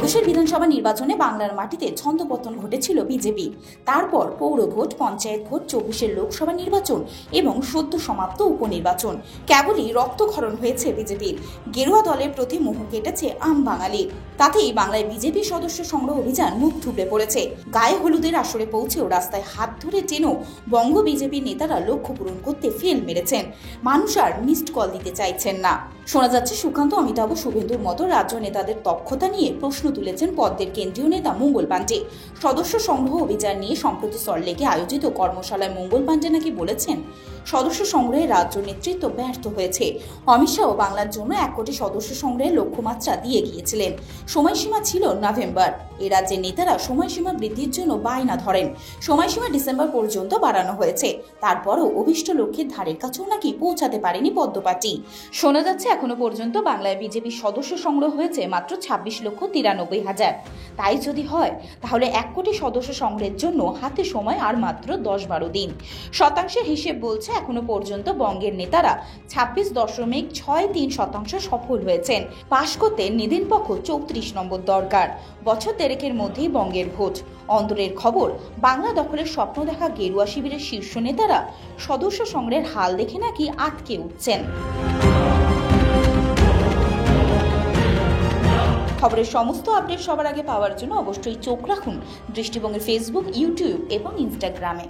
২১-এর বিধানসভা নির্বাচনে বাংলার মাটিতে ছন্দপতন ঘটেছিল বিজেপি। তারপর পৌর ভোট, পঞ্চায়েত ভোট, ২৪-এর লোকসভা নির্বাচন এবং সদ্য সমাপ্ত উপনির্বাচন। কেবলই রক্তক্ষরণ হয়েছে বিজেপির। গেরুয়া দলের প্রতি মোহ কেটেছে আম বাঙালি। তাতেই বাংলায় বিজেপি সদস্য সংগ্রহ অভিযান মুখ থুবড়ে পড়েছে। গায়ে হলুদের আসরে পৌঁছেও রাস্তায় হাত ধরে টেনেও বঙ্গ বিজেপির নেতারা লক্ষ্য পূরণ করতে ফেল মেরেছেন। মানুষ আর মিসড কল দিতে চাইছেন না। শোনা যাচ্ছে সুকান্ত, অমিতাভ, শুভেন্দুর মতো রাজ্য নেতাদের দক্ষতা নিয়ে প্রশ্ন তুলেছেন পদ্মের কেন্দ্রীয় নেতা মঙ্গল পাণ্ডে। সদস্য সংগ্রহ অভিযান নিয়ে সম্প্রতি সল্টলেকে আয়োজিত কর্মশালায় মঙ্গল পাণ্ডে নাকি বলেছেন, সদস্য সংগ্রহে রাজ্য নেতৃত্ব ব্যর্থ হয়েছে। অমিত শাহ বাংলার জন্য ১ কোটি সদস্য সংগ্রহের লক্ষ্যমাত্রা দিয়ে গিয়েছিলেন। সময়সীমা ছিল নভেম্বর। এ রাজ্যের নেতারা সময়সীমা বৃদ্ধির জন্য বায়না ধরেন। সময়সীমা ডিসেম্বর পর্যন্ত বাড়ানো হয়েছে। তারপরও অভিষ্ট লক্ষ্যের ধারের কাছেও নাকি পৌঁছাতে পারেনি পদ্ম পার্টি। শোনা যাচ্ছে এখনো পর্যন্ত বাংলায় বিজেপির সদস্য সংগ্রহ হয়েছে মাত্র ২৬,৯৩,০০০। তাই যদি হয় তাহলে ১ কোটি সদস্য সংগ্রহের জন্য হাতে সময় আর মাত্র ১০-১২ দিন। শতাংশের হিসেব বলছে এখনো পর্যন্ত বঙ্গের নেতারা ২৬.৬৩% সফল হয়েছেন। পাশ করতে নিদিন পক্ষ ৩৪ নম্বর দরকার। বছর দেড়েকের মধ্যেই বঙ্গের ভোট। অন্তরের খবর, বাংলা দখলের স্বপ্ন দেখা গেরুয়া শিবিরের শীর্ষ নেতারা সদস্য সংগ্রহের হাল দেখে নাকি আটকে উঠছেন। খবরের সমস্ত আপডেট সবার আগে পাওয়ার জন্য অবশ্যই চোখ রাখুন দৃষ্টিভঙ্গির ফেসবুক, ইউটিউব এবং ইনস্টাগ্রামে।